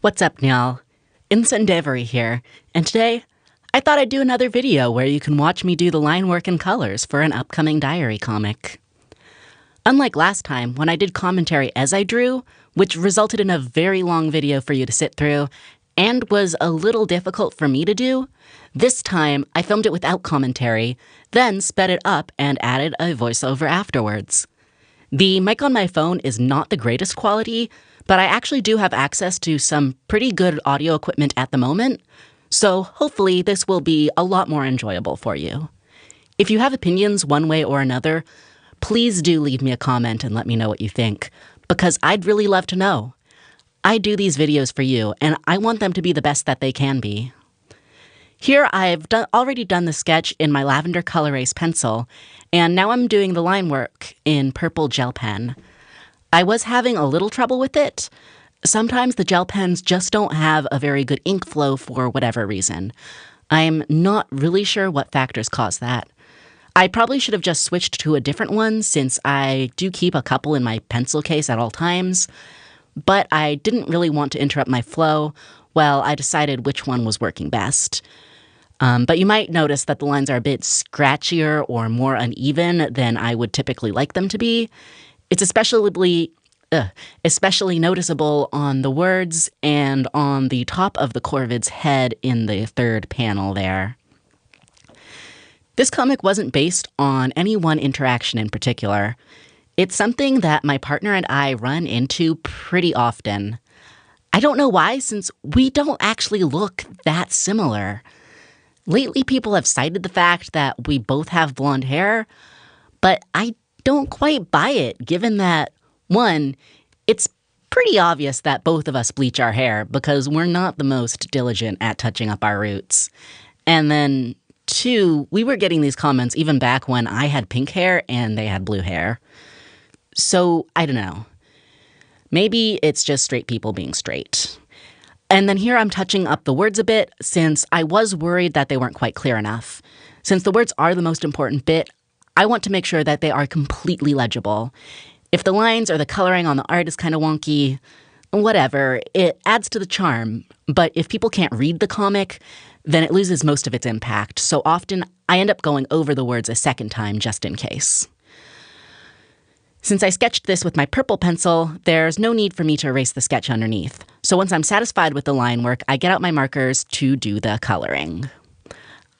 What's up, y'all? Incendiary here, and today, I thought I'd do another video where you can watch me do the line work and colors for an upcoming diary comic. Unlike last time, when I did commentary as I drew, which resulted in a very long video for you to sit through, and was a little difficult for me to do, this time I filmed it without commentary, then sped it up and added a voiceover afterwards. The mic on my phone is not the greatest quality, but I actually do have access to some pretty good audio equipment at the moment, so hopefully this will be a lot more enjoyable for you. If you have opinions one way or another, please do leave me a comment and let me know what you think, because I'd really love to know. I do these videos for you, and I want them to be the best that they can be. Here I've already done the sketch in my lavender Col-Erase pencil, and now I'm doing the line work in purple gel pen. I was having a little trouble with it. Sometimes the gel pens just don't have a very good ink flow for whatever reason. I'm not really sure what factors cause that. I probably should have just switched to a different one since I do keep a couple in my pencil case at all times, but I didn't really want to interrupt my flow while I decided which one was working best. But you might notice that the lines are a bit scratchier or more uneven than I would typically like them to be. It's especially noticeable on the words and on the top of the Corvid's head in the third panel there. This comic wasn't based on any one interaction in particular. It's something that my partner and I run into pretty often. I don't know why, since we don't actually look that similar. Lately, people have cited the fact that we both have blonde hair, but I don't quite buy it, given that, one, it's pretty obvious that both of us bleach our hair because we're not the most diligent at touching up our roots. And then, two, we were getting these comments even back when I had pink hair and they had blue hair. So, I don't know. Maybe it's just straight people being straight. And then here I'm touching up the words a bit since I was worried that they weren't quite clear enough. Since the words are the most important bit, I want to make sure that they are completely legible. If the lines or the coloring on the art is kind of wonky, whatever, it adds to the charm. But if people can't read the comic, then it loses most of its impact. So often I end up going over the words a second time just in case. Since I sketched this with my purple pencil, there's no need for me to erase the sketch underneath. So once I'm satisfied with the line work, I get out my markers to do the coloring.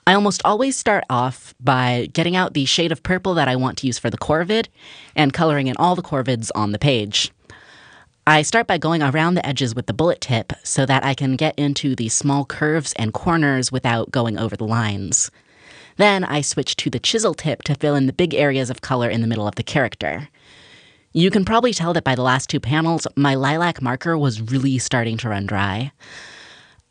I almost always start off by getting out the shade of purple that I want to use for the Corvid and coloring in all the Corvids on the page. I start by going around the edges with the bullet tip so that I can get into the small curves and corners without going over the lines. Then I switch to the chisel tip to fill in the big areas of color in the middle of the character. You can probably tell that by the last two panels, my lilac marker was really starting to run dry.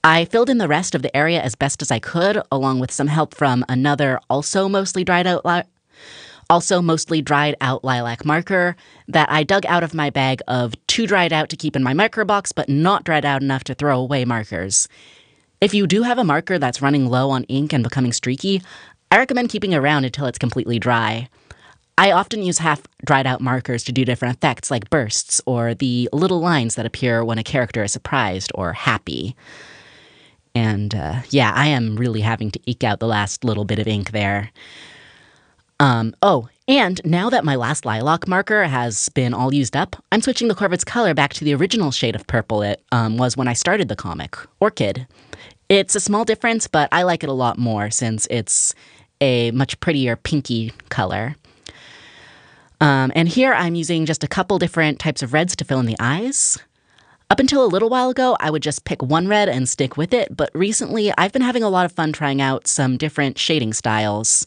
I filled in the rest of the area as best as I could, along with some help from another also mostly dried out lilac marker that I dug out of my bag of too dried out to keep in my marker box, but not dried out enough to throw away markers. If you do have a marker that's running low on ink and becoming streaky, I recommend keeping it around until it's completely dry. I often use half-dried out markers to do different effects like bursts or the little lines that appear when a character is surprised or happy. And I am really having to eke out the last little bit of ink there. And now that my last lilac marker has been all used up, I'm switching the Corvid's color back to the original shade of purple it was when I started the comic, Orchid. It's a small difference, but I like it a lot more since it's a much prettier pinky color. And here I'm using just a couple different types of reds to fill in the eyes. Up until a little while ago, I would just pick one red and stick with it, but recently I've been having a lot of fun trying out some different shading styles.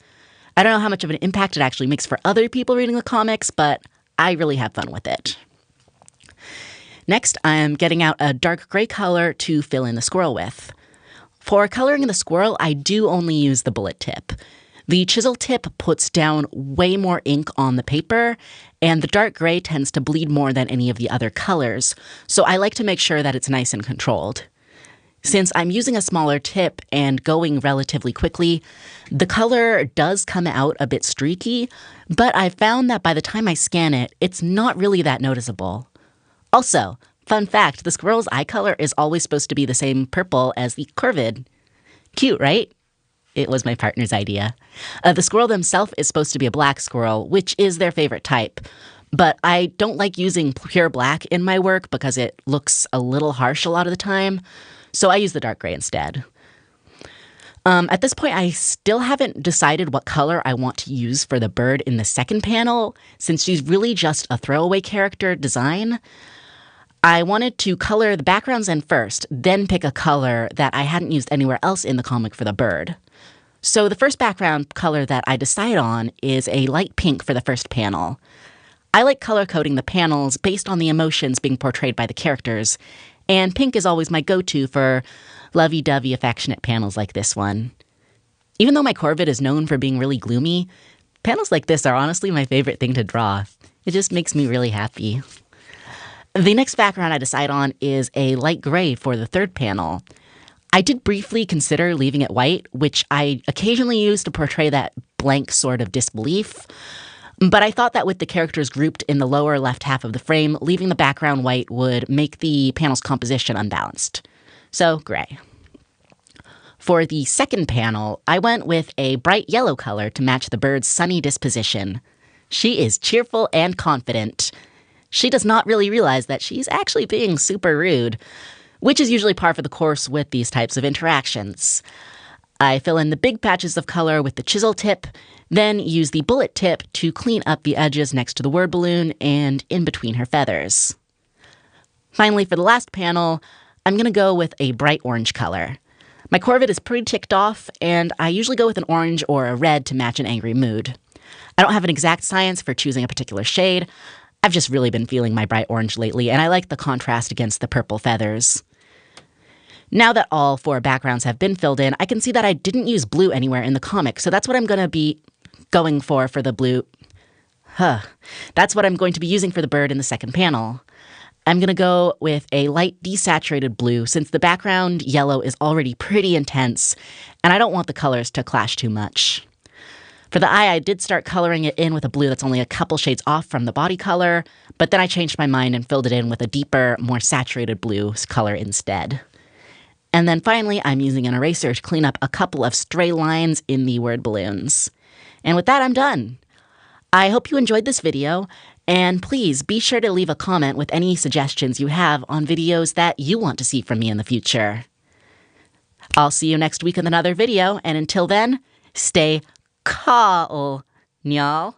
I don't know how much of an impact it actually makes for other people reading the comics, but I really have fun with it. Next, I am getting out a dark gray color to fill in the squirrel with. For coloring in the squirrel, I do only use the bullet tip. The chisel tip puts down way more ink on the paper, and the dark gray tends to bleed more than any of the other colors, so I like to make sure that it's nice and controlled. Since I'm using a smaller tip and going relatively quickly, the color does come out a bit streaky, but I found that by the time I scan it, it's not really that noticeable. Also, Fun fact, the squirrel's eye color is always supposed to be the same purple as the corvid. Cute, right? It was my partner's idea. The squirrel themselves is supposed to be a black squirrel, which is their favorite type. But I don't like using pure black in my work because it looks a little harsh a lot of the time. So I use the dark gray instead. At this point, I still haven't decided what color I want to use for the bird in the second panel, since she's really just a throwaway character design. I wanted to color the backgrounds in first, then pick a color that I hadn't used anywhere else in the comic for the bird. So the first background color that I decide on is a light pink for the first panel. I like color coding the panels based on the emotions being portrayed by the characters, and pink is always my go-to for lovey-dovey affectionate panels like this one. Even though my corvid is known for being really gloomy, panels like this are honestly my favorite thing to draw. It just makes me really happy. The next background I decide on is a light gray for the third panel. I did briefly consider leaving it white, which I occasionally use to portray that blank sort of disbelief. But I thought that with the characters grouped in the lower left half of the frame, leaving the background white would make the panel's composition unbalanced. So, gray. For the second panel, I went with a bright yellow color to match the bird's sunny disposition. She is cheerful and confident. She does not really realize that she's actually being super rude, which is usually par for the course with these types of interactions. I fill in the big patches of color with the chisel tip, then use the bullet tip to clean up the edges next to the word balloon and in between her feathers. Finally, for the last panel, I'm going to go with a bright orange color. My corvid is pretty ticked off, and I usually go with an orange or a red to match an angry mood. I don't have an exact science for choosing a particular shade. I've just really been feeling my bright orange lately, and I like the contrast against the purple feathers. Now that all 4 backgrounds have been filled in, I can see that I didn't use blue anywhere in the comic, so that's what I'm going to be going for the blue. That's what I'm going to be using for the bird in the second panel. I'm going to go with a light desaturated blue since the background yellow is already pretty intense, and I don't want the colors to clash too much. For the eye, I did start coloring it in with a blue that's only a couple shades off from the body color, but then I changed my mind and filled it in with a deeper, more saturated blue color instead. And then finally, I'm using an eraser to clean up a couple of stray lines in the word balloons. And with that, I'm done. I hope you enjoyed this video, and please be sure to leave a comment with any suggestions you have on videos that you want to see from me in the future. I'll see you next week with another video, and until then, stay cool, y'all.